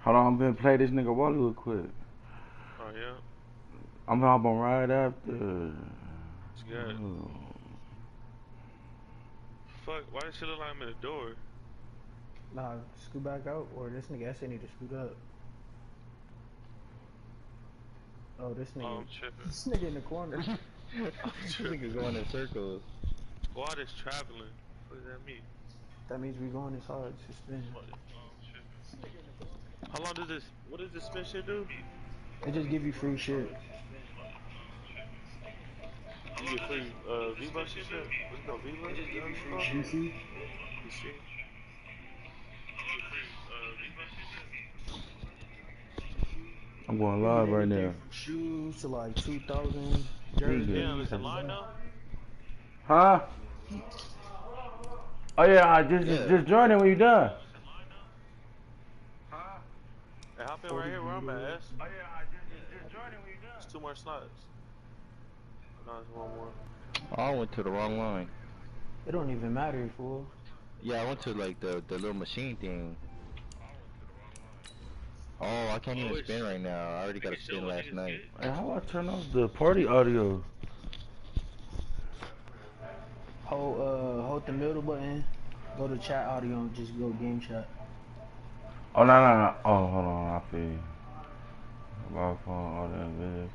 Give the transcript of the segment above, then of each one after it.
Hold on, I'm gonna play this nigga Wally real quick. Oh yeah. I'm gonna hop on right after. It's good. Fuck, why does she look like I'm in the door? Nah, scoot back out, or this nigga actually need to scoot up. Oh, this Oh, nigga, I'm tripping. this nigga in the corner. I'm This tripping. nigga going in circles. Squad is traveling. What does that mean? That means we going as hard suspension. What? Oh, I'm tripping. How long does this, what does this spin shit do? It just give you free shit. You get free V-Bucks and shit? What's it called, It V-Bucks? just give you What's it free called? shit. DC. PC? You get free V-Bucks and shit? I'm going You get live right anything now. from shoes to like 2,000 You good? Damn, jerseys. is it live now? Huh? Oh yeah, I Yeah. just join it when you done. Hey, hop in right 40 here where I'm at, Vita. S. Oh yeah, just join it when you done. It's 2 more slots. No, it's 1 more. Oh, I went to the wrong line. It don't even matter, fool. Yeah, I went to like the little machine thing. Oh, I can't even Oh, spin right now. I already got it a show spin what last niggas night. get? Hey, how do I turn off the party audio? Hold the middle button. Go to chat audio and just go game chat. Oh no. Oh, hold on, I feel you. My phone, all that video.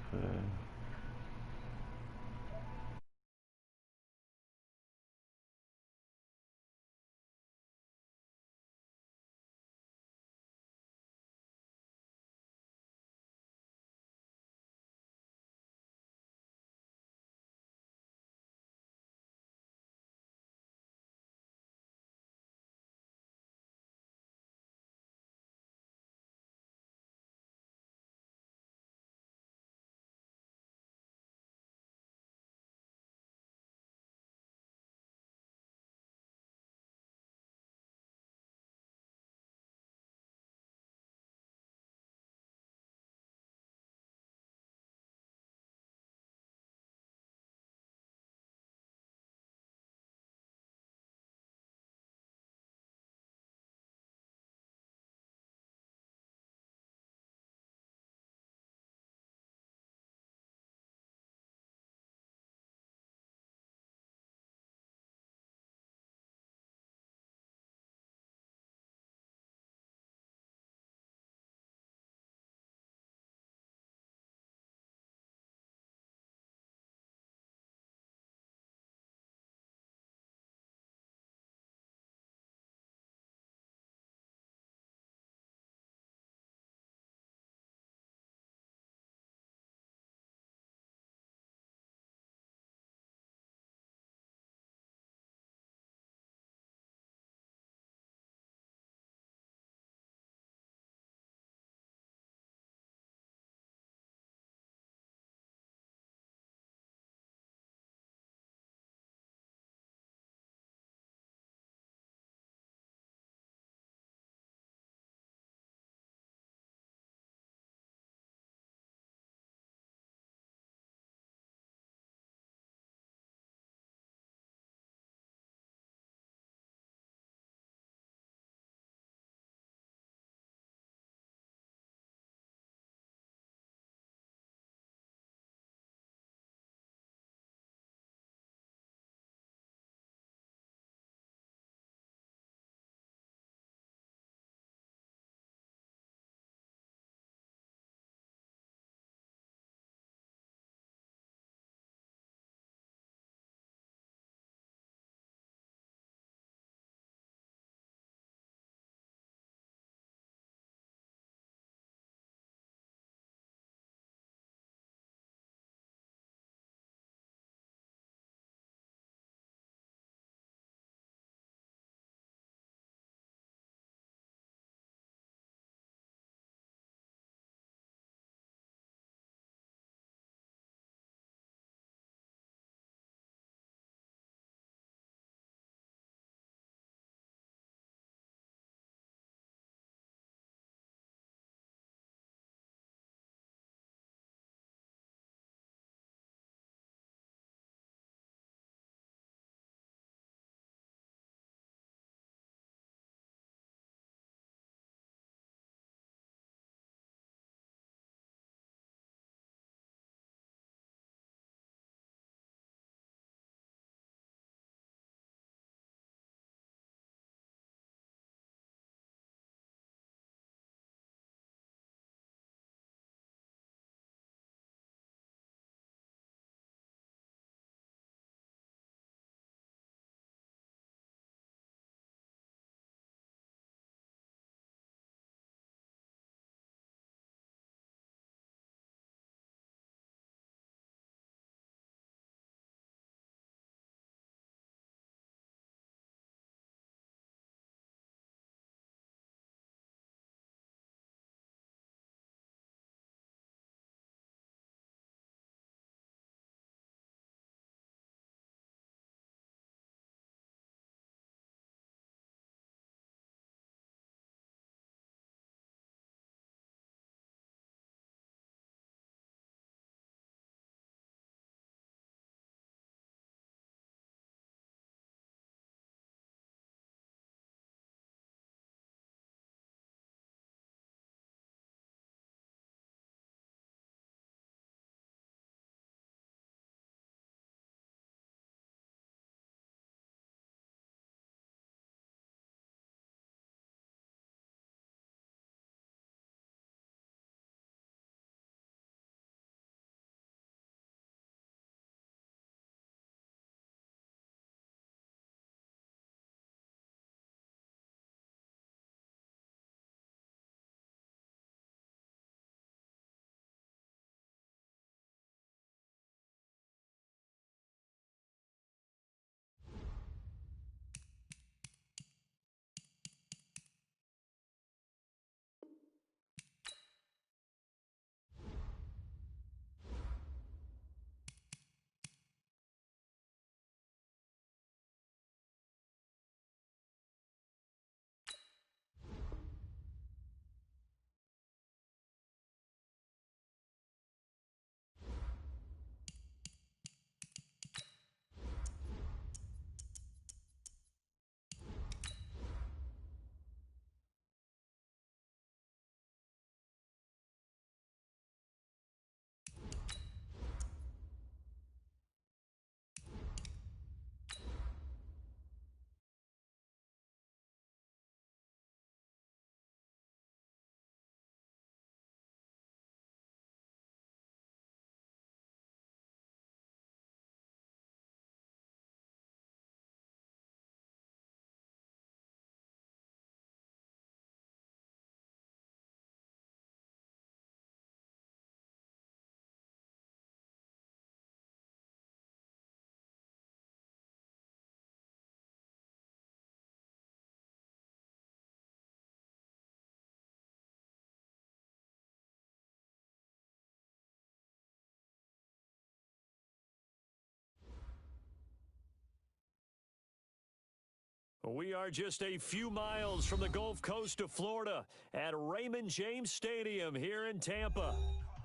We are just a few miles from the Gulf Coast of Florida at Raymond James Stadium here in Tampa.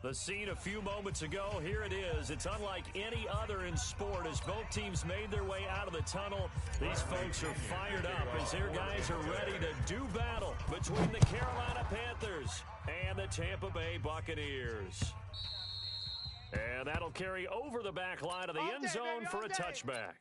The scene a few moments ago, here it is. It's unlike any other in sport as both teams made their way out of the tunnel. These folks are fired up as their guys are ready to do battle between the Carolina Panthers and the Tampa Bay Buccaneers. And that'll carry over the back line of the end zone for a touchback.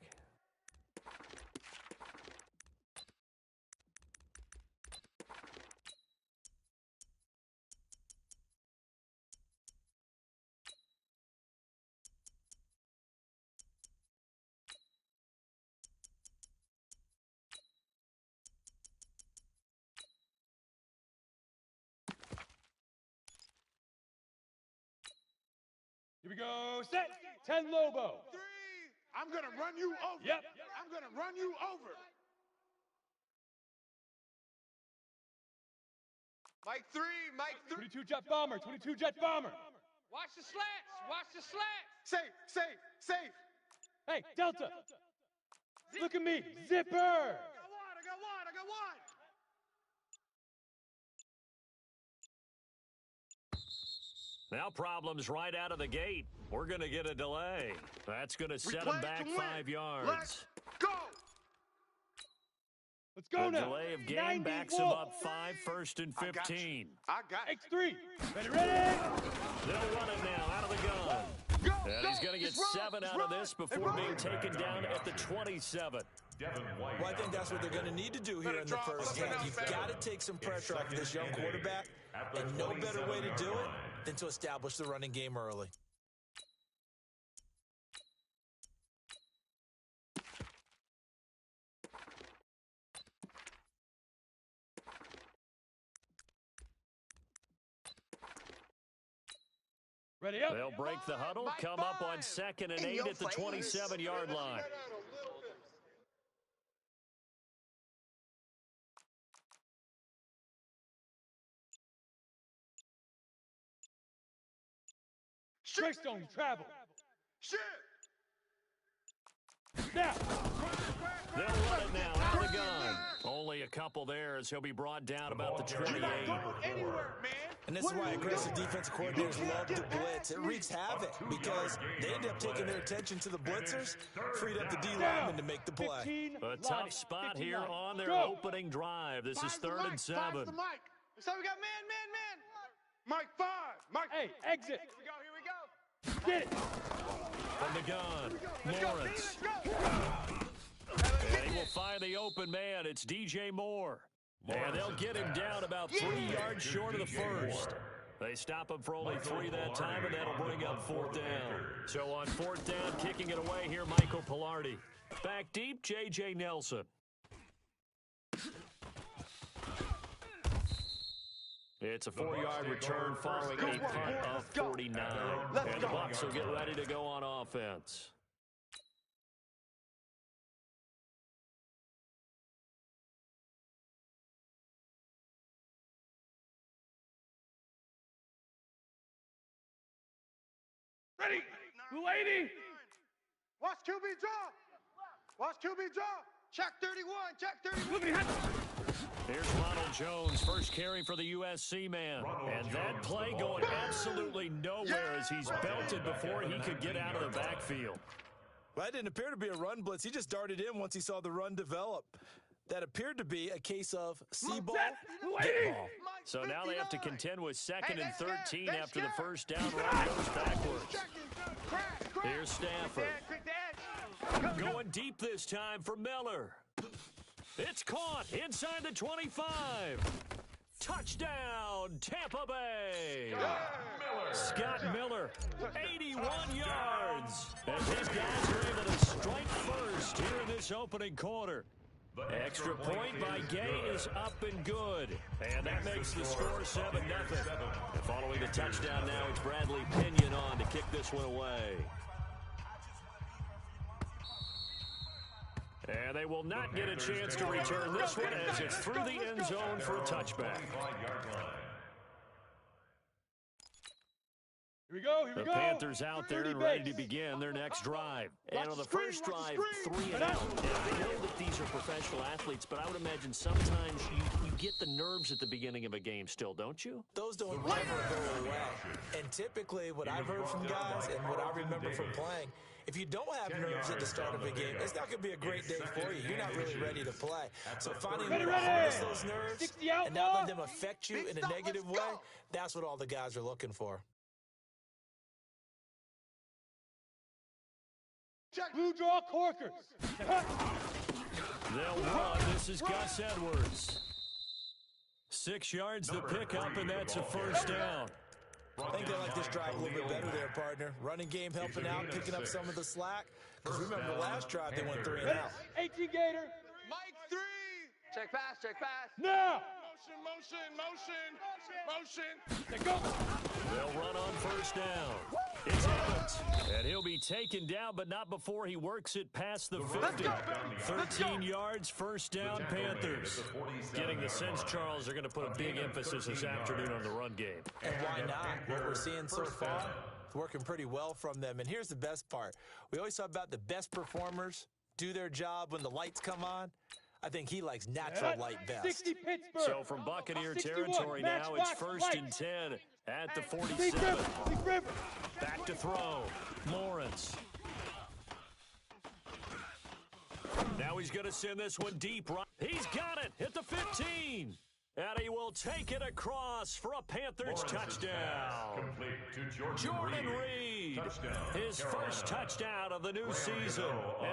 Here we go, set, 10 Lobo. 3, I'm gonna run you over. Yep. I'm gonna run you over. Mike 3, Mike 3. 22 jet bomber, 22 jet bomber. Watch the slats, watch the slats. Safe. Hey, Delta. Look at me, zipper. I got one. Now problems right out of the gate. We're going to get a delay. That's going to set them back 5 yards. Let's go. Let's go the now. delay of game backs them up 5, 1st and 15. I got it. X3, ready. They'll run it now out of the gun. And he's going to get 7 out of this before being taken down at the 27. Well, I think that's what they're going to need to do here in the first half. You've got to take some pressure off of this young quarterback, and no better way to do it than to establish the running game early. Ready up. They'll break the huddle, come up on 2nd and 8 at the 27-yard line. Trickstone travel. Shit. Now. They'll run it now out of the gun. Only a couple there as he'll be brought down about the 28. Anywhere, man. And this is why aggressive defensive coordinators love to blitz. It wreaks havoc because they end up taking their attention to the blitzers, freed up the D lineman to make the play. A tough spot here on their opening drive. This is 3rd and 7. Five to Mike. So we got man. Mike 5. Mike. Hey, exit. Here we go. Get it. From the gun, Lawrence. And he will find the open man. It's DJ Moore. And they'll get him down about 3 yards short of the first. They stop him for only 3 that time, and that'll bring up 4th down. So on 4th down, kicking it away here, Michael Pilardi. Back deep, J.J. Nelson. It's a 4-yard return following a punt of 49. And the Bucs will get ready to go on offense. Ready. Lady. Watch QB draw. Check 31. Check 31. Here's Ronald Jones, first carry for the USC man. And that play going absolutely nowhere as he's belted before he could get out of the backfield. Well, that didn't appear to be a run blitz. He just darted in once he saw the run develop. That appeared to be a case of see ball, get ball. So now they have to contend with 2nd and 13 after the first down run goes backwards. Here's Stafford. Going deep this time for Miller. It's caught inside the 25. Touchdown, Tampa Bay. Scott Miller, 81 yards. And his guys are able to strike first here in this opening quarter. Extra point by Gay is up and good. And that makes the score 7-0. And following the touchdown now, it's Bradley Pinion on to kick this one away. And they will not get a chance to return this one as it's through the end zone for a touchback. Here The Panthers out there and ready to begin their next drive. And on the first drive, 3 and out. And I know that these are professional athletes, but I would imagine sometimes you get the nerves at the beginning of a game still, don't you? Those don't ever go away. And typically what I've heard from guys and what I remember from playing, if you don't have nerves at the start of a game, it's not going to be a great day for you. You're not really ready to play. So finding a way to harness those nerves and not let them affect you in a negative way, that's what all the guys are looking for. Blue draw corkers. They'll run. This is Gus Edwards. 6 yards the pickup, and that's a first down. I think they like this drive a little bit better there, partner. Running game helping out, picking up some of the slack. Because remember, last drive they went 3 and out. 18 Gator. Mike 3. Check pass, check pass. Now. Motion. Let go. They'll run on first down. It's Evans, and he'll be taken down, but not before he works it past the 50. 13 yards, first down, Panthers. Getting the sense, Charles, they're going to put a big emphasis this afternoon on the run game. And why not? What we're seeing so far, it's working pretty well from them. And here's the best part. We always talk about the best performers do their job when the lights come on. I think he likes natural light best. 60 Pittsburgh. So from Buccaneer territory now, it's first and 10 at the 47. Back to throw. Lawrence. Now he's going to send this one deep. He's got it at the 15. And he will take it across for a Panthers touchdown. Jordan Reed, his first touchdown of the new season,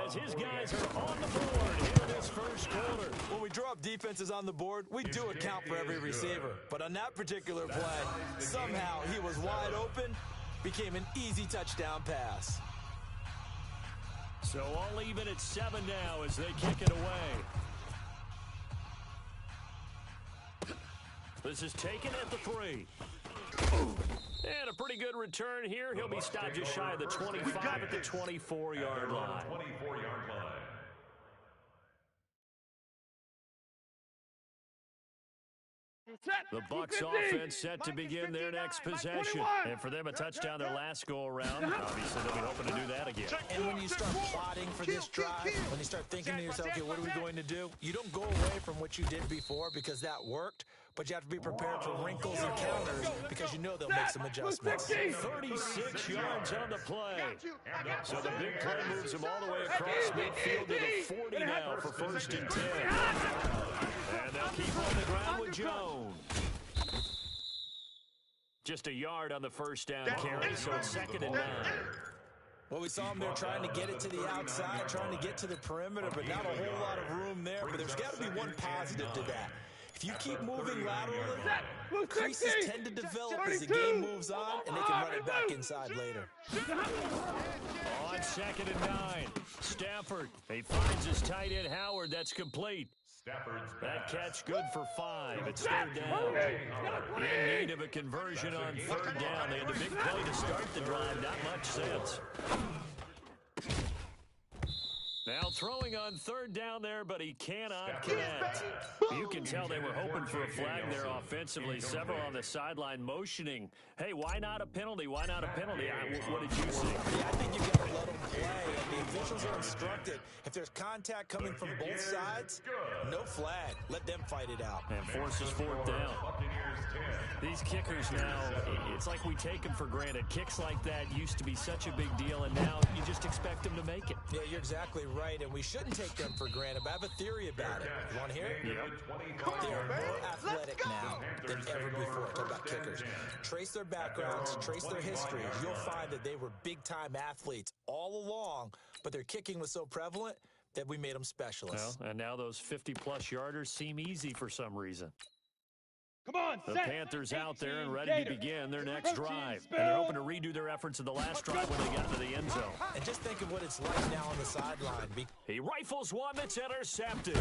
as his guys are on the board here in this first quarter. When we draw up defenses on the board, we do account for every receiver. But on that particular play, somehow he was wide open, became an easy touchdown pass. So all even at 7 now as they kick it away. This is taken at the 3. And a pretty good return here. He'll be stopped just shy of the 25 at the 24-yard line. The Bucs offense set to begin their next possession. And for them, a touchdown their last go-around. Obviously, they'll be hoping to do that again. And when you start plotting for this drive, when you start thinking to yourself, okay, what are we going to do? You don't go away from what you did before because that worked, but you have to be prepared for wrinkles and counters because you know they'll make some adjustments. 36 yards on the play. So the big play moves them all the way across midfield to the 40 now for first and 10. And they'll keep on the ground with Jones. Just a yard on the first down carry, so it's 2nd and 9. Well, we saw him there trying to get it to the outside, trying to get to the perimeter, but not a whole lot of room there. But there's got to be one positive to that. If you keep moving laterally, creases tend to develop as the game moves on, and they can run it back inside later. On 2nd and 9, Stafford. He finds his tight end Howard. That's complete. That catch good for 5. It's 3rd down. In need of a conversion on 3rd down. They had a big play to start the drive. Not much sense. Now throwing on 3rd down there, but he cannot connect. You can tell they were hoping for a flag there offensively. Several on the sideline motioning. Hey, why not a penalty? Why not a penalty? What did you see? Yeah, I think you've got to let them play. And the officials are instructed. If there's contact coming from both sides, no flag. Let them fight it out. And forces 4th down. These kickers now, it's like we take them for granted. Kicks like that used to be such a big deal, and now you just expect them to make it. Yeah, you're exactly right, and we shouldn't take them for granted, but I have a theory about it. You want to hear it? Yep. They are more athletic now than ever before. Talk about kickers. Trace their backgrounds, trace their history. You'll find that they were big-time athletes all along, but their kicking was so prevalent that we made them specialists. Well, and now those 50-plus yarders seem easy for some reason. Come on, the Panthers out there and ready to begin their next drive. And they're hoping to redo their efforts of the last drive when they got into the end zone. And just think of what it's like now on the sideline. He rifles one that's intercepted.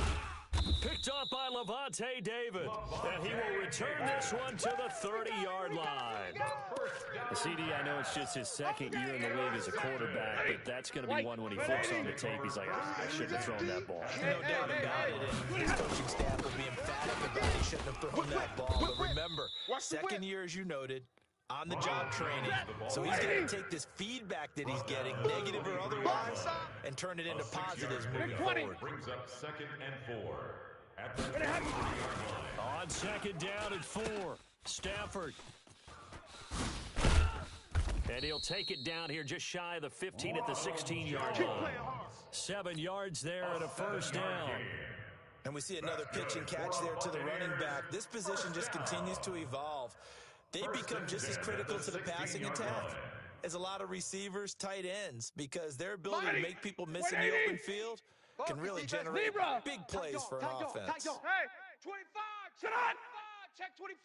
Picked up by Levante David. And he will return this one to the 30-yard line. The CD, I know it's just his 2nd year in the league as a quarterback, but that's going to be one when he flips on the tape. He's like, I shouldn't have thrown that ball. No doubt about it. And his coaching staff will be emphatic about he shouldn't have thrown that ball. But remember, 2nd year, as you noted, on-the-job training. So he's going to take this feedback that he's getting, negative or otherwise, and turn it into positives moving forward. Brings up 2nd and 4 at the 43-yard line. On 2nd down and 4, Stafford. And he'll take it down here just shy of the 15 at the 16-yard line. 7 yards there and a first down. And we see another pitch and catch there to the running back. This position just continues to evolve. They become just as critical to the passing attack as a lot of receivers, tight ends, because their ability to make people miss in the open field can really generate big plays for an offense. Hey, 25, shut up! Check 25!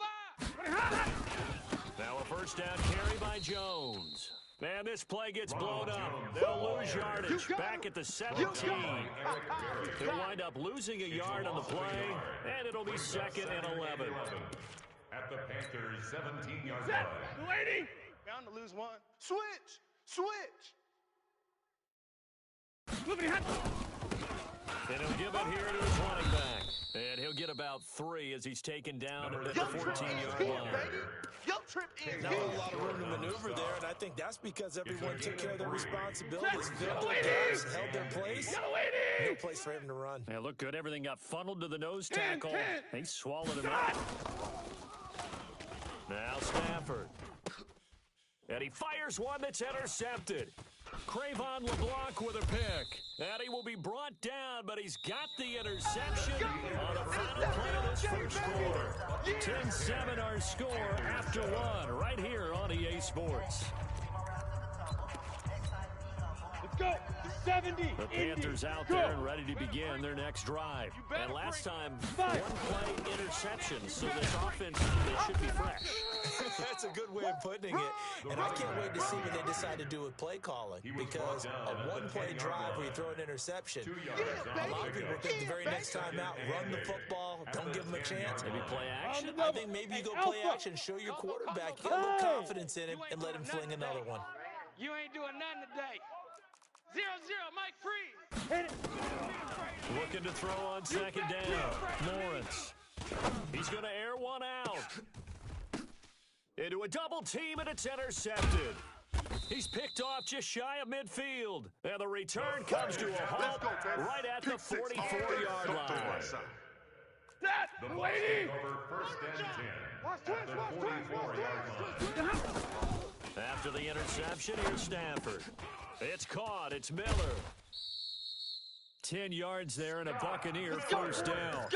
Now a first down carry by Jones. Man, this play gets blown up. They'll lose yardage back at the 17. They'll wind up losing a yard on the play, and it'll be 2nd and 11. At the Panthers' 17-yard line. Lady! Bound to lose one. Switch! And he'll give it here to his running back. And he'll get about 3 as he's taken down at the 14-yard line. Not a lot of room to maneuver there, and I think that's because everyone took care of their responsibilities, filled their gaps, held their place. No place for him to run. Yeah, look good. Everything got funneled to the nose tackle. He swallowed him up. Now Stafford. And he fires one that's intercepted. Cravon LeBlanc with a pick. And he will be brought down, but he's got the interception on the final play of this first quarter. 10-7 our score after 1 right here on EA Sports. Let's go. 70. The Panthers out there and ready to begin their next drive. And last time, 1-play interception, so this offense, they should be fresh. That's a good way of putting it. And I can't wait to see what they decide to do with play calling, because a 1-play drive where you throw an interception, a lot of people think the very next time out, run the football, don't give them a chance. Maybe play action? I think maybe you go play action, show your quarterback, get a little confidence in him, and let him fling another one. You ain't doing nothing today. 0-0, Mike Free. Looking to throw on 2nd down. Lawrence. He's going to air one out. Into a double team, and it's intercepted. He's picked off just shy of midfield. And the return comes to a halt right at the 44-yard line. The Bucs take over 1st and 10 at the 44-yard line. After the interception, here's Stafford. It's caught. It's Miller. 10 yards there and a Buccaneer first down.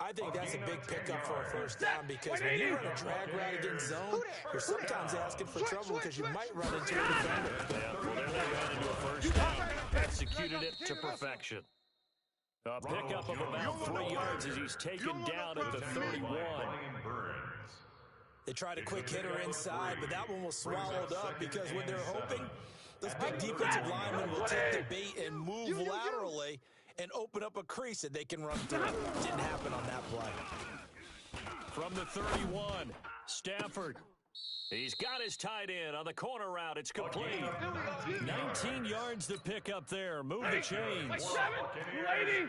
I think that's a big pickup for a first down, because when you run a drag route against zone, you're sometimes asking for trouble because you might run into a defender. Yeah, well, there they ran into a first down. Executed it to perfection. A pickup of about 3 yards as he's taken down at the 31. They tried a quick hitter inside, but that one was swallowed up because when they're hoping, those big defensive linemen will take the bait and move laterally and open up a crease that they can run through. Didn't happen on that play. From the 31, Stafford. He's got his tight end on the corner route. It's complete. 19 yards to pick up there. Move the chains. Lady.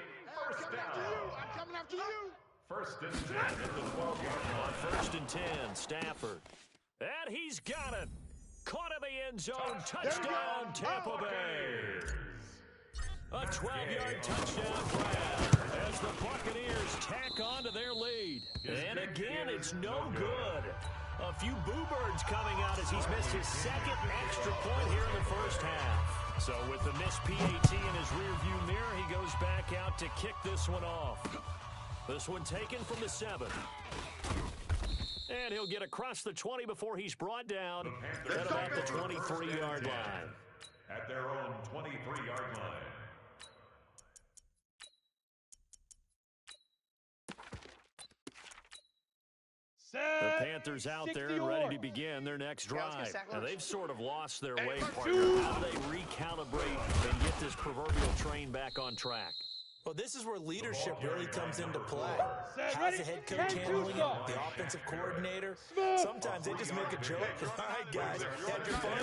First down. I'm coming after you. 1st and 10 at the 12-yard line. On 1st and 10, Stafford. And he's got it. Caught in the end zone. Touchdown, Tampa Bay. A 12-yard touchdown grab as the Buccaneers tack on to their lead. And again, it's no good. A few boo birds coming out as he's missed his 2nd extra point here in the first half. So with the missed PAT in his rearview mirror, he goes back out to kick this one off. This one taken from the 7. And he'll get across the 20 before he's brought down at about the 23-yard line. At their own 23-yard line. The Panthers out there and ready to begin their next drive. Now, they've sort of lost their way, partner. How do they recalibrate and get this proverbial train back on track? Well, this is where leadership really comes into play. How's the head coach handling it? The offensive coordinator? Sometimes they just make a joke. All right, guys, had your fun?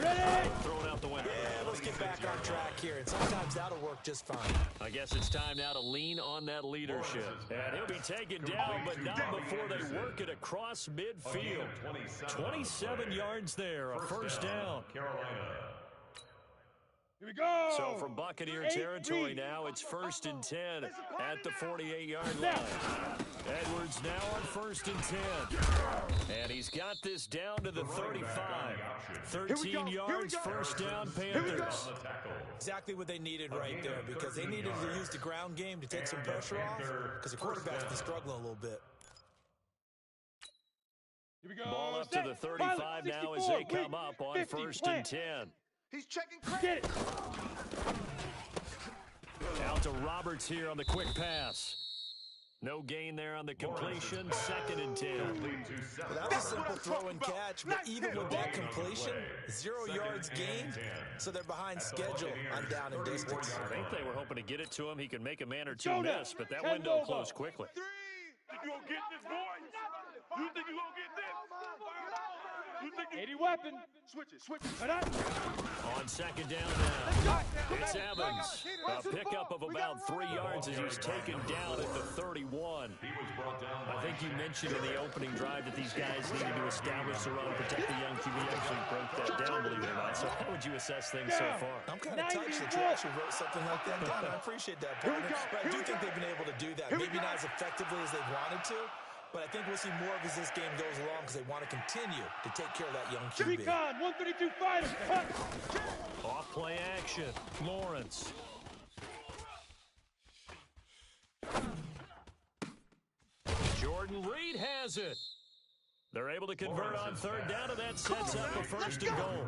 Throw it out the window. Yeah, let's get back on track here, and sometimes that'll work just fine. I guess it's time now to lean on that leadership. And he'll be taken down, but not before they work it across midfield. 27 yards there, a first down. Here we go. So from Buccaneer territory now, it's 1st and 10 at the 48-yard line. Edwards now on 1st and 10. And he's got this down to the 35. 13 yards, first down, Panthers. Exactly what they needed right there, because they needed to use the ground game to take some pressure off, because the quarterback's been struggling a little bit. Here we go. Ball up to the 35 now as they come up on 1st and 10. He's checking credit. Get it. Out to Roberts here on the quick pass. No gain there on the completion. 2nd and 10. Well, that was a simple throw and catch, but even with that completion, 0 yards gained, so they're behind schedule on down and distance. I think they were hoping to get it to him. He could make a man or two miss, but that window closed quickly. Think you gonna get this, boy? You think you gonna get this? You think you 80 weapon. switch it. On 2nd down now, it's Evans. A pickup of about 3 yards as he's taken down at the 31. I think you mentioned in the opening drive that these guys needed to establish the run, protect the young QB. Actually broke that down, believe it or not. So how would you assess things so far? I'm kind of touched that you actually wrote something like that down. I appreciate that, partner. But I do think they've been able to do that. Maybe not as effectively as they wanted to, but I think we'll see more of as this game goes along because they want to continue to take care of that young QB. Recon, 132 fighter. Off play action. Lawrence. Jordan Reed has it. They're able to convert on 3rd down, and that sets up a 1st and goal.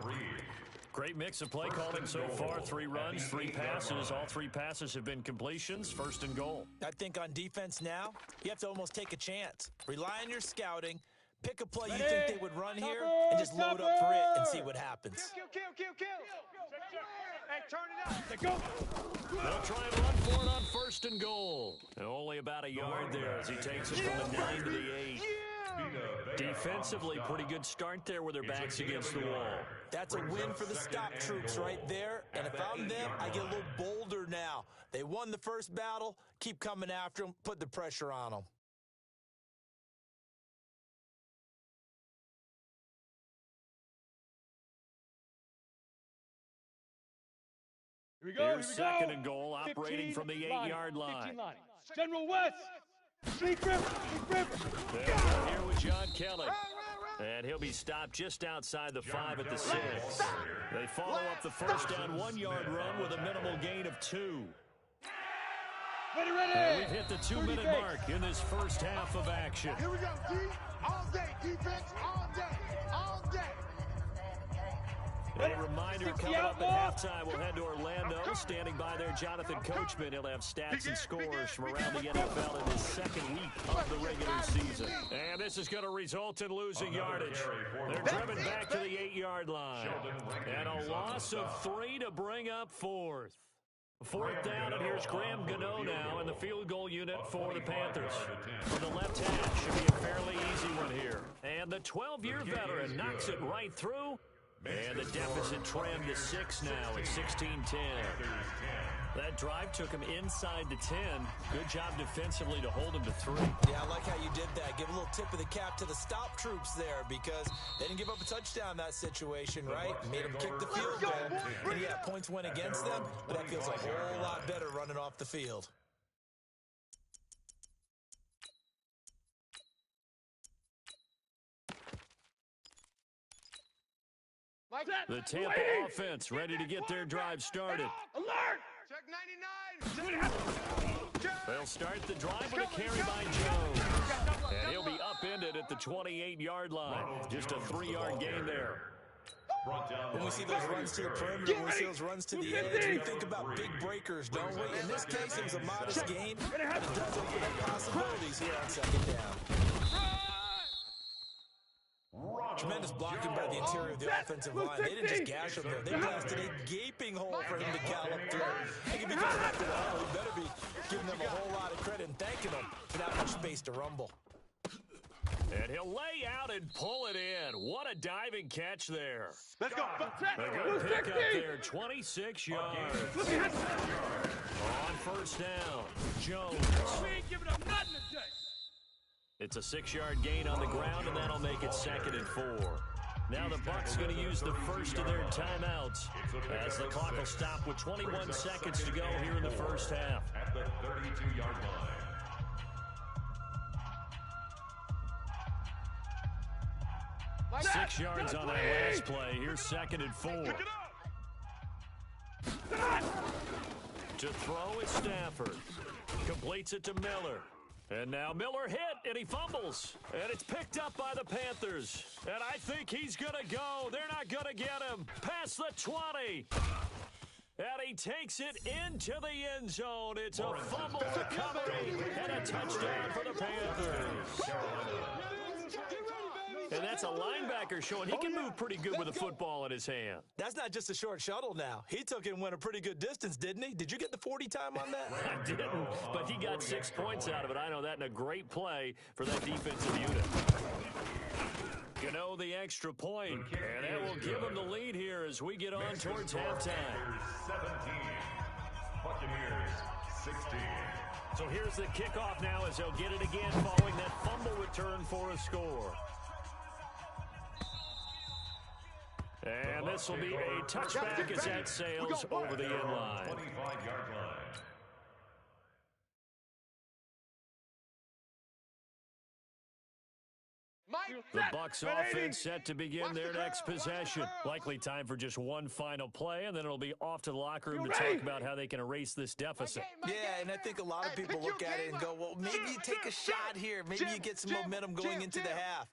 Great mix of play calling so far. 3 runs, 3 passes. All 3 passes have been completions. 1st and goal. I think on defense now, you have to almost take a chance. Rely on your scouting. Pick a play you think they would run here and just load up for it and see what happens. Kill. Hey, turn it up. Let's go. They'll try and run for it on 1st and goal. And only about a yard there as he takes it from the 9 to the 8. Defensively, pretty good start there with their backs against the wall. That's a win for the stop troops right there. And if I'm them, I get a little bolder now. They won the first battle. Keep coming after them. Put the pressure on them. Here we go. Here's 2nd and goal, operating from the 8-yard line. General West. Sleep River. They're here with John Kelly. And he'll be stopped just outside the 5 at the 6. They follow up the first down 1-yard run with a minimal gain of 2. Ready. And we've hit the 2-minute mark in this first half of action. Here we go, D. All day, defense, all day. A reminder, coming up at halftime, we'll head to Orlando. Standing by there, Jonathan Coachman. He'll have stats and scores from around the NFL in his 2nd week of the regular season. And this is going to result in losing yardage. They're driven back to the 8-yard line. And a loss of 3 to bring up 4th. 4th down, and here's Graham Gano now in the field goal unit for the Panthers. From the left hash, should be a fairly easy one here. And the 12-year veteran knocks it right through. And the deficit trimmed to 6 now at 16-10. That drive took him inside the 10. Good job defensively to hold him to 3. Yeah, I like how you did that. Give a little tip of the cap to the stop troops there because they didn't give up a touchdown in that situation, right? Made them kick the field goal. And yeah, points went against them, but that feels a whole lot better running off the field. The Tampa offense ready to get their drive started. Alert! Check 99. They'll start the drive with a carry by Jones. And he'll be upended at the 28-yard line. Just a 3-yard gain there. When we see those runs to the perimeter, when we see those runs to the edge, we think about big breakers, don't we? In this case, it was a modest gain, but it does open up possibilities here on 2nd down. Tremendous blocking by the interior of the offensive line. They didn't just gash him there. They blasted a gaping hole for him to gallop through. They could be going after the hole. He better be giving them a whole lot of credit and thanking them for that much space to rumble. And he'll lay out and pull it in. What a diving catch there. Let's go. A good pickup there, 26 yards. On first down, Jones. We ain't giving up nothing today. It's a 6-yard gain on the ground, and that'll make it 2nd and 4. Now the Bucs going to use the first of their timeouts as the clock will stop with 21 seconds to go here in the first half. At the 32-yard line. 6 yards on that last play. Here's 2nd and 4. To throw is Stafford. Completes it to Miller. And now Miller hit, and he fumbles. And it's picked up by the Panthers. And I think he's going to go. They're not going to get him. Past the 20. And he takes it into the end zone. It's a fumble recovery and a touchdown for the Panthers. And that's a linebacker showing he can move pretty good with a football in his hand. That's not just a short shuttle now. He took it and went a pretty good distance, didn't he? Did you get the 40 time on that? I didn't, but he got 6 points out of it. I know that, and a great play for that defensive unit. You know, the extra point, and that will give him the lead here as we get on towards halftime. 17. Buccaneers 16. So here's the kickoff now as they'll get it again following that fumble return for a score. And this will be a touchback as that sails over the end line. 25-yard line. The Bucs offense set to begin their next possession. Likely time for just one final play, and then it'll be off to the locker room to talk about how they can erase this deficit. Yeah, and I think a lot of people look at it and go, well, maybe you take a shot here. Maybe you get some momentum going into the half.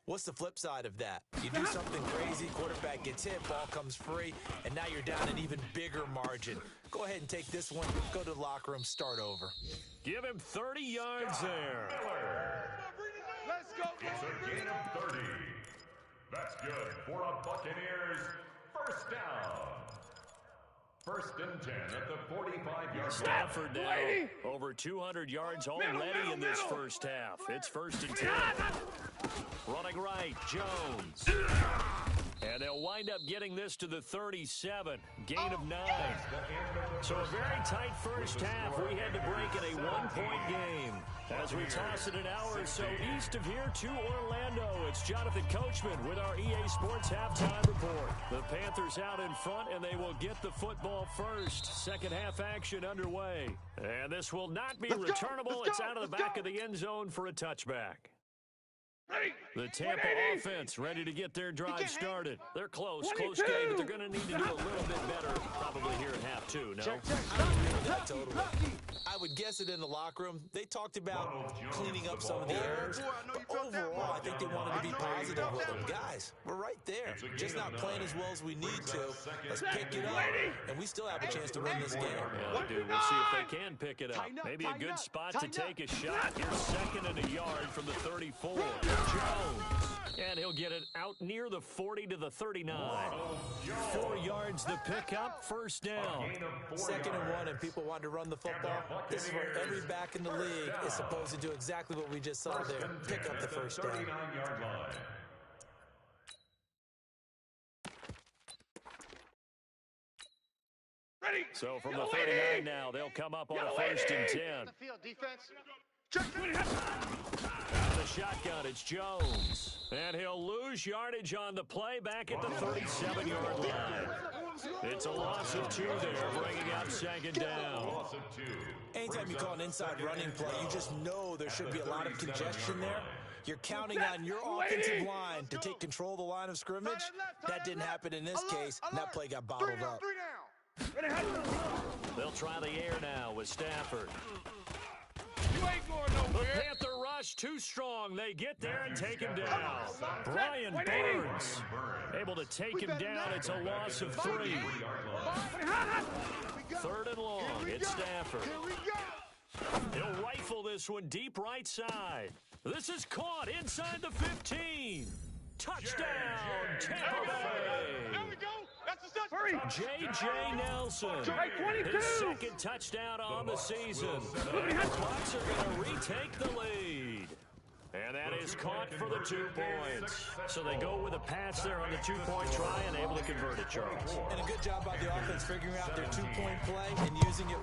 What's the flip side of that? You do something crazy, quarterback gets hit, ball comes free, and now you're down an even bigger margin. Go ahead and take this one, go to the locker room, start over. Give him 30 yards there. Let's go. It's a gain of 30. That's good for a Buccaneers first down. 1st and 10 at the 45-yard line. Stafford now over 200 yards already in this first half. It's 1st and 10. Running right, Jones. And they'll wind up getting this to the 37. Gain of 9. So a very tight first half. We had to break in a 1-point game. As we toss it an hour or so east of here to Orlando, it's Jonathan Coachman with our EA Sports Halftime Report. The Panthers out in front, and they will get the football first. Second half action underway. And this will not be returnable. It's out of the back of the end zone for a touchback. The Tampa offense ready to get their drive started. They're close game, but they're going to need to do a little bit better probably here at half 2, no? Totally. I would guess it in the locker room. They talked about cleaning up some of the errors. But overall, I think they wanted to be positive with them. Guys, we're right there. Just not playing as well as we need to. Let's pick it up, and we still have a chance to win this game. Yeah, they do. We'll see if they can pick it up. Maybe a good spot to take a shot. Here's 2nd and a yard from the 34. Jones. And he'll get it out near the 40 to the 39. 4 yards the pickup, first down. 2nd and 1, and people want to run the football. This is where every back in the league is supposed to do exactly what we just saw there. Pick up the first down. So from the 39 now, they'll come up on a 1st and 10. Out of the shotgun, it's Jones. And he'll lose yardage on the play back at the 37-yard line. It's a loss of 2 there, bringing up 2nd down. Anytime you call an inside running play, you just know there should be a lot of congestion there. You're counting on your offensive line to take control of the line of scrimmage. That didn't happen in this case, and that play got bottled up. They'll try the air now with Stafford. You ain't going nowhere. The Panther rush too strong. They get there and take him down. Brian Burns able to take him down. It's a loss of 3. 3rd and long. It's Stafford. He'll rifle this one deep right side. This is caught inside the 15. Touchdown, Tampa Bay. There we go. J.J. Nelson, his second touchdown on the season. And the Bucs are going to retake the lead. And that is caught for the 2 points. So they go with a pass there on the 2-point try and able to convert it, Charles. And a good job by the offense figuring out their 2-point play and using it.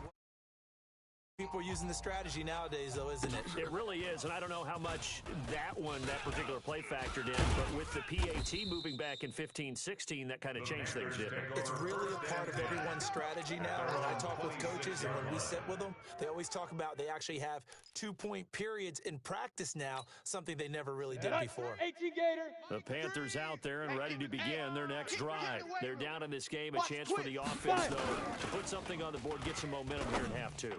People are using the strategy nowadays, though, isn't it? It really is, and I don't know how much that particular play factored in, but with the PAT moving back in 15-16, that kind of changed things, didn't it? It's really a part of everyone's strategy now. When I talk with coaches and when we sit with them, they always talk about they actually have 2-point periods in practice now, something they never really did before. The Panthers out there and ready to begin their next drive. They're down in this game, a chance for the offense, though, to put something on the board, get some momentum here in half 2.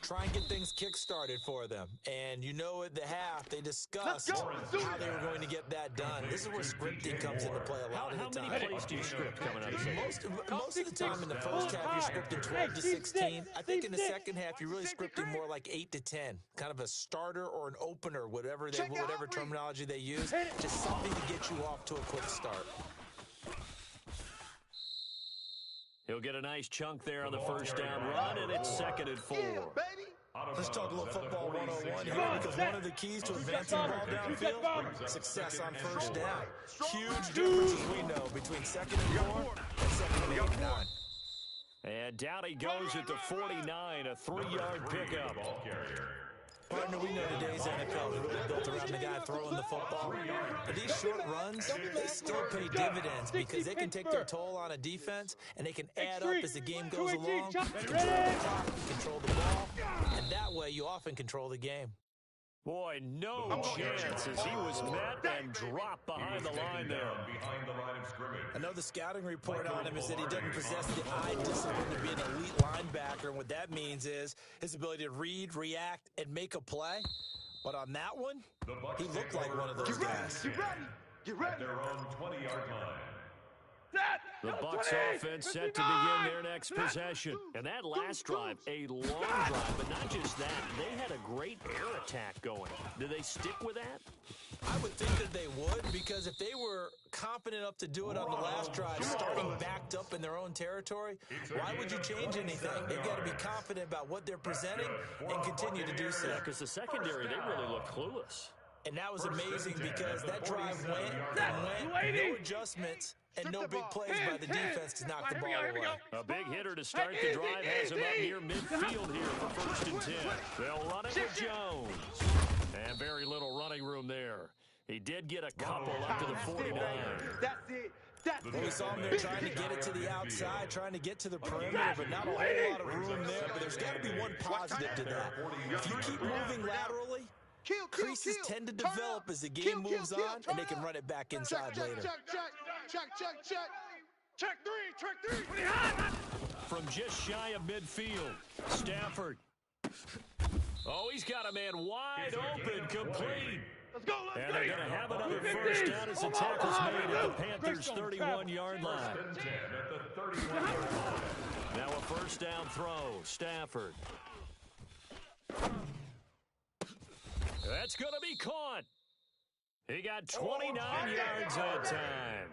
Try and get things kick-started for them. And you know at the half, they discussed how they were going to get that done. This is where scripting comes into play a lot of the time. How many plays do you script coming out of the Most of the time in the first half, you're scripting 12 to 16. I think in the second half, you're really scripting more like 8 to 10. Kind of a starter or an opener, whatever terminology they use. Just something to get you off to a quick start. He'll get a nice chunk there on the first down run, and it's 2nd and 4. Let's talk a little football 101 here, because one of the keys to advancing the ball downfield, success on first down. Huge difference, as we know, between 2nd and 4 and 2nd and 8 and 9. And down he goes at the 49, a 3-yard pickup. Partner, we know today's NFL is really built around the guy throwing the football. But these short runs, they still pay dividends because they can take their toll on a defense, and they can add up as the game goes along. You control the clock, you control the ball, and that way you often control the game. Boy, no chance as he was met and dropped behind the line there. I know the scouting report on him is that he doesn't possess the eye discipline to be an elite linebacker, and what that means is his ability to read, react, and make a play. But on that one, he looked like one of those guys. Get ready. At their own 20-yard line. The Bucs offense set to begin their next possession. And that last drive, a long drive, but not just that. They had a great air attack going. Do they stick with that? I would think that they would, because if they were confident enough to do it on the last drive, starting backed up in their own territory, why would you change anything? They've got to be confident about what they're presenting and continue to do so. Yeah, because the secondary, they really look clueless. And that was amazing because that drive went, no adjustments, and no big plays by the defense to knock the ball away. A big hitter to start the drive has him up near midfield here for 1st and 10. They'll run it with Jones. And very little running room there. He did get a couple up to the 49. That's it. Well, we saw him there trying to get it to the outside, trying to get to the perimeter, but not a whole lot of room there. But there's got to be one positive to that. If you keep moving laterally, creases tend to develop as the game moves on, and they can run it back inside later. Check three. From just shy of midfield, Stafford. Oh, he's got a man wide open, complete. And they're going to have another first down as the tackle's made at the Panthers' 31-yard line. Now a first down throw, Stafford. That's going to be caught. He got 29 yards that time.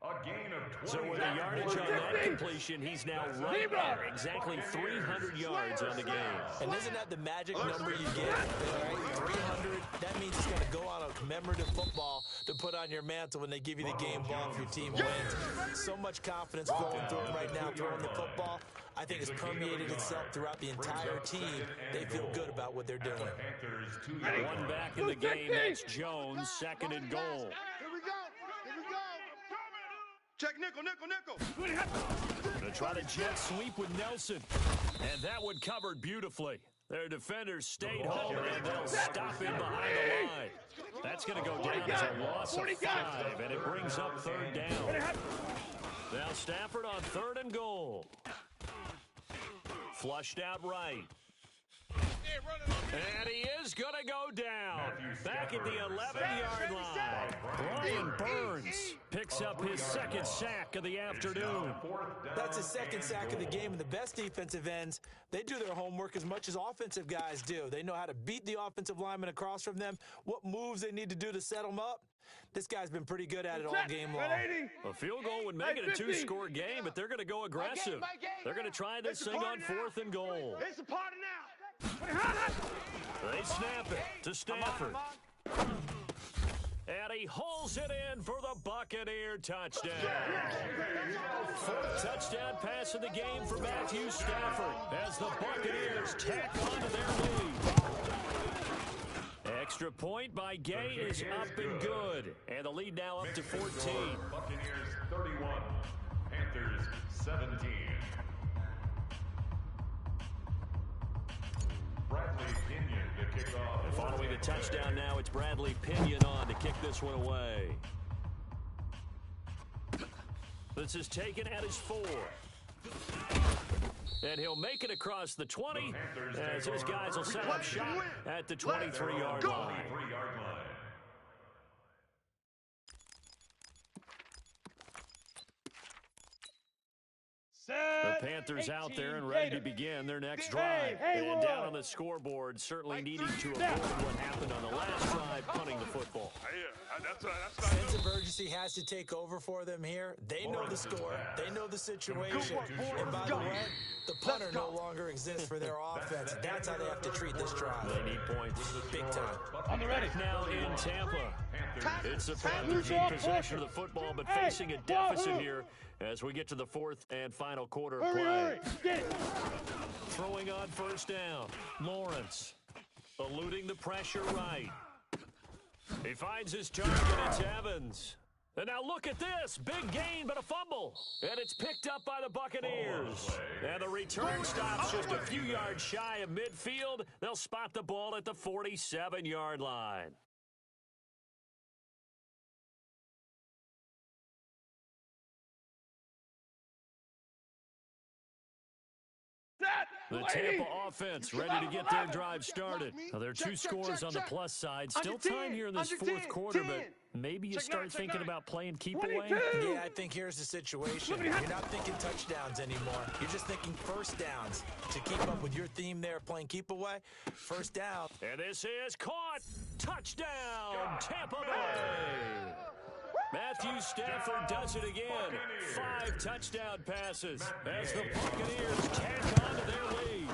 A gain of 20. So with a yardage on that completion, he's now right at exactly 300 yards on the game. And isn't that the magic number you get? Right? 300, that means it's going to go on a commemorative football to put on your mantle when they give you the game ball if your team wins. So much confidence flowing through him right now throwing the football. I think it's permeated itself throughout the entire team. They feel good about what they're doing. One back in the game, that's Jones, 2nd and goal. Here we go. Check nickel. Going to try to jet sweep with Nelson. And that one covered beautifully. Their defenders stayed home, and they'll stop him behind the line. That's going to go down as a loss of 5, and it brings up 3rd down. Now Stafford on 3rd and goal. Flushed out right. And he is going to go down. Back at the 11-yard line. Brian Burns picks up his second sack of the afternoon. That's his second sack of the game, and the best defensive ends, they do their homework as much as offensive guys do. They know how to beat the offensive lineman across from them, what moves they need to do to set them up. This guy's been pretty good at it all game long. A field goal would make it a two-score game, but they're going to go aggressive. They're going to try this thing on 4th and goal. It's a party now. They snap it to Stafford. And he hauls it in for the Buccaneer touchdown. 4th touchdown pass of the game for Matthew Stafford as the Buccaneers tack on to their lead. Extra point by Gay is up and good. And the lead now up to 14. Buccaneers 31, Panthers 17. Bradley Pinion to kick off. And following the touchdown now, it's Bradley Pinion on to kick this one away. This is taken at his 4. And he'll make it across the 20 as his guys will set up shop at the 23-yard line. The Panthers out there and ready to begin their next drive. And down on the scoreboard, certainly needing to avoid what happened on the last drive, punting the football. Sense of urgency has to take over for them here. They know the score. They know the situation. And by the way, the punter no longer exists for their offense. That's how they have to treat this drive. They need points. Big time. On the ready. Now in Tampa. It's the Panthers in possession of the football, but facing a deficit here as we get to the 4th and final quarter of play. Throwing on 1st down. Lawrence eluding the pressure right. He finds his target. It's Evans. And now look at this. Big gain, but a fumble. And it's picked up by the Buccaneers. And the return stops just a few yards shy of midfield. They'll spot the ball at the 47-yard line. The Tampa offense ready to get their drive started. Now, there are 2 scores on the plus side. Still time here in this 4th quarter, but maybe you start thinking about playing keep away. Yeah, I think here's the situation. You're not thinking touchdowns anymore. You're just thinking 1st downs. To keep up with your theme there, playing keep away, 1st down. And this is caught. Touchdown, Tampa Bay. Matthew Stafford does it again. 5 touchdown passes as the Buccaneers tack on to their lead.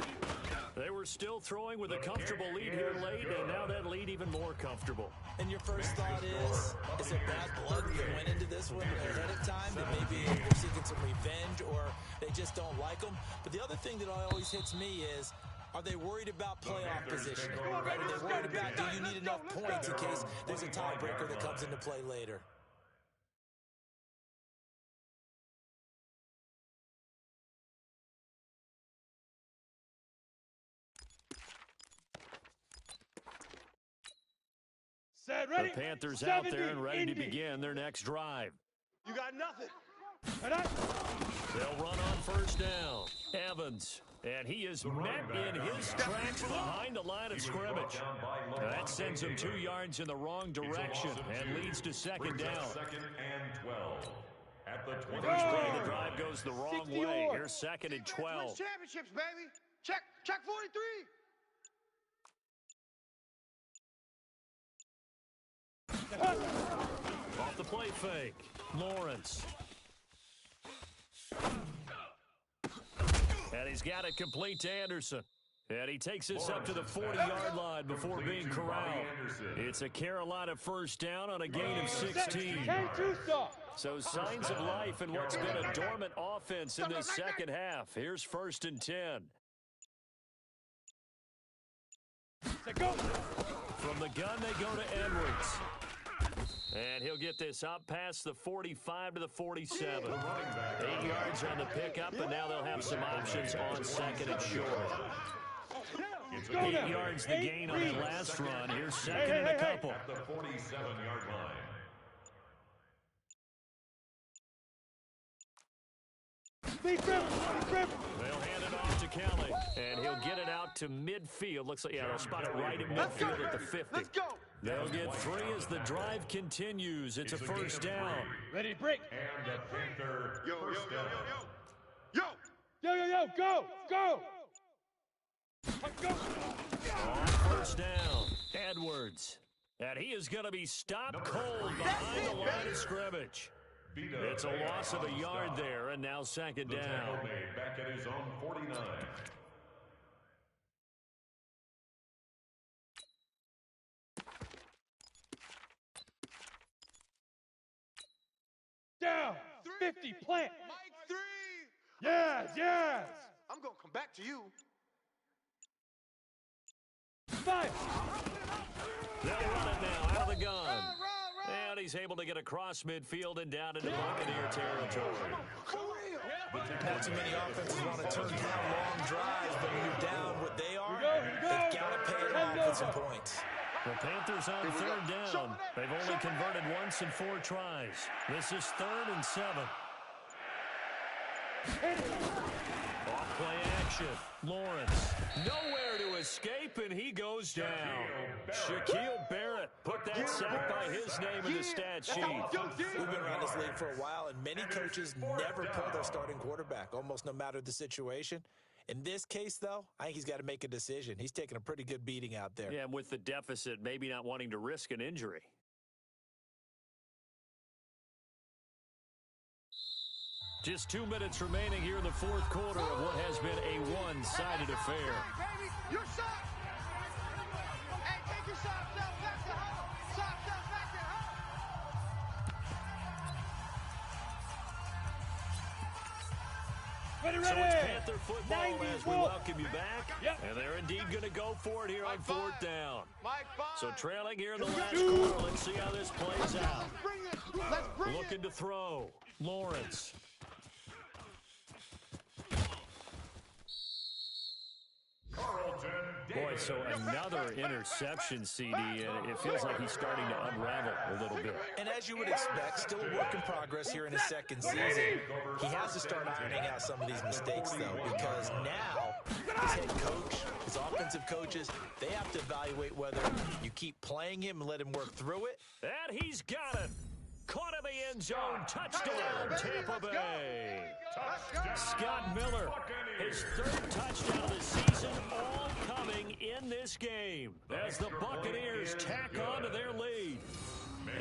They were still throwing with a comfortable lead here late, and now that lead even more comfortable. And your first thought is it bad blood that went into this one ahead of time? That maybe they're seeking some revenge or they just don't like them? But the other thing that always hits me is, are they worried about playoff position? Right? Are they worried about, do you need enough points in case there's a tiebreaker that comes into play later? The Panthers out there and ready to begin their next drive. You got nothing. They'll run on 1st down. Evans. And he is met in his tracks behind the line of scrimmage. That sends him 2 yards in the wrong direction and leads to 2nd down. 2nd and 12. At the 20. First play of the drive goes the wrong way. Here's 2nd and 12. Championships, baby. Check 43. Off the play fake. Lawrence. And he's got it complete to Anderson. And he takes this up to the 40-yard line before being corralled. It's a Carolina 1st down on a gain of 16. So signs of life in what's been a dormant offense in this 2nd half. Here's 1st and 10. From the gun, they go to Edwards. And he'll get this up past the 45 to the 47. 8 yards on the pickup, and now they'll have some options on 2nd and short. 8 yards the gain on that last run. Here's 2nd and a couple. At the 47-yard line. They'll hand it off to Kelly. And he'll get it out to midfield. Looks like, yeah, they'll spot it right at midfield at the 50. Let's go. They'll get 3 as the drive continues. It's a first down. Ready to break. And the Panther first down. Go. On first down, Edwards. And he is going to be stopped cold behind the line of scrimmage. It's a loss of a yard there, and now second down. Tackle made back at his own 49. Down. 50. Plant. Mike 3. Yes. I'm gonna come back to you. 5. They'll run it now out of the gun. And he's able to get across midfield and down into Buccaneer territory. Not too many offenses want to turn down long drives, but when you're down what they are, they've got to pay it off with some points. The Panthers on third down. They've only converted once in 4 tries. This is 3rd and 7. Off play action. Lawrence. Nowhere to escape, and he goes down. Shaquille Barrett put that sack by his name in the stat sheet. We've been around this league for a while, and many coaches never pull their starting quarterback, almost no matter the situation. In this case, though, I think he's got to make a decision. He's taking a pretty good beating out there. Yeah, and with the deficit, maybe not wanting to risk an injury. Just 2 minutes remaining here in the 4th quarter of what has been a one-sided affair. Baby, your shot. Hey, take your shot back to home. Shot back to home. So it's Panther football as we welcome you back. Yep. And they're indeed going to go for it here on 4th down. So trailing here in the last quarter. Let's see how this plays out. Looking to throw. Lawrence. Boy, so another interception, CD, and it feels like he's starting to unravel a little bit. And as you would expect, still a work in progress here in his second season. He has to start ironing out some of these mistakes, though, because now his head coach, his offensive coaches, they have to evaluate whether you keep playing him and let him work through it. And he's got it. Caught in the end zone. Touchdown, Tampa Bay. Scott Miller, his 3rd touchdown of the season, all coming in this game as the Buccaneers tack on to their lead.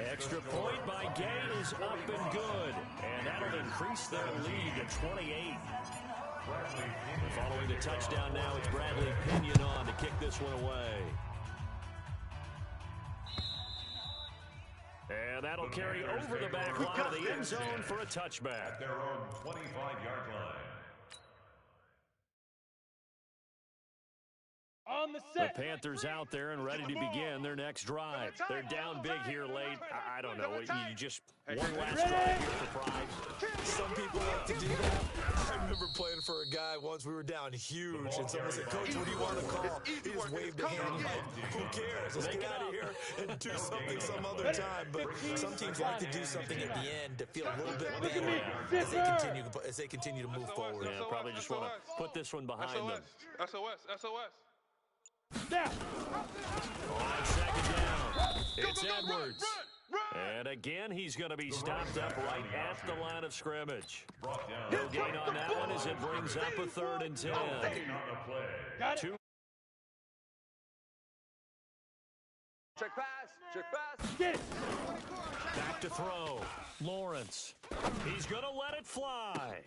Extra point by Gay is up and good, and that'll increase their lead to 28. Following the touchdown now, it's Bradley Pinion on to kick this one away. And that'll carry over the back line of the end zone for a touchback. At their own 25-yard line. On the The Panthers out there and ready to begin their next drive. They're down big here late. I don't know. You just one last drive here for pride. Some people like to do that. I remember playing for a guy once. We were down huge, and someone said, "Coach, what do you want to call?" He just waved a hand like, "Who cares? Let's get out of here and do something some other time." But some teams like to do something at the end to feel a little bit better as they continue to move forward. Yeah, probably just want to put this one behind them. SOS. Down. On second down, it's Edwards. And again, he's going to be stopped up right at the line of scrimmage. No gain on that one as it brings up a 3rd and 10. Got it. Check pass. Get it. Back to throw. Lawrence. He's going to let it fly.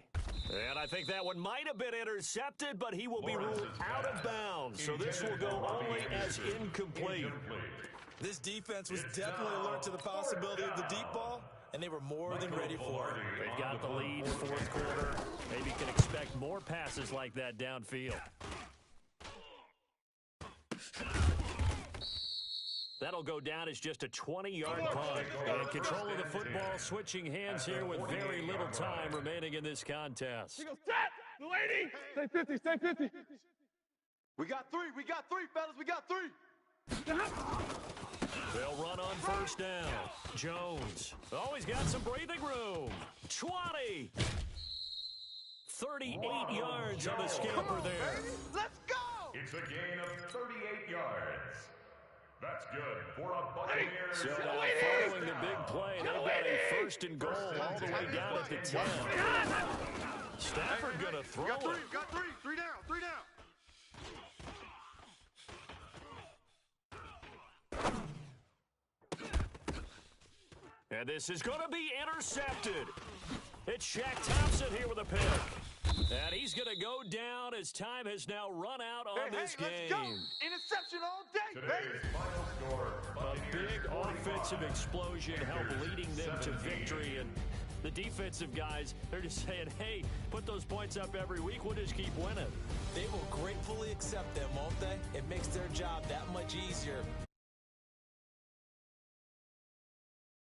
And I think that one might have been intercepted, but he will be ruled out of bounds. So this will go only as incomplete. This defense was definitely alert to the possibility of the deep ball, and they were more than ready for it. They've got the lead, 4th quarter. Maybe can expect more passes like that downfield. That'll go down as just a 20-yard punt. And control of the football switching hands here with very little time remaining in this contest. The lady. Stay 50. We got three, fellas. We got 3. They'll run on first down. Jones. Oh, he's got some breathing room. 20. 38 yards on the scamper there. Let's It's a gain of 38 yards. That's good for a Buccaneers. So following the big play, they've got a first and goal all the way down at the 10. Stafford going to throw it. Got three. Three down. And this is going to be intercepted. It's Shaq Thompson here with a pick. And he's going to go down as time has now run out on this game. Let's go. Interception all day, Today's final score. A big offensive explosion helped leading them to victory. And the defensive guys, they're just saying, hey, put those points up every week. We'll just keep winning. They will gratefully accept them, won't they? It makes their job that much easier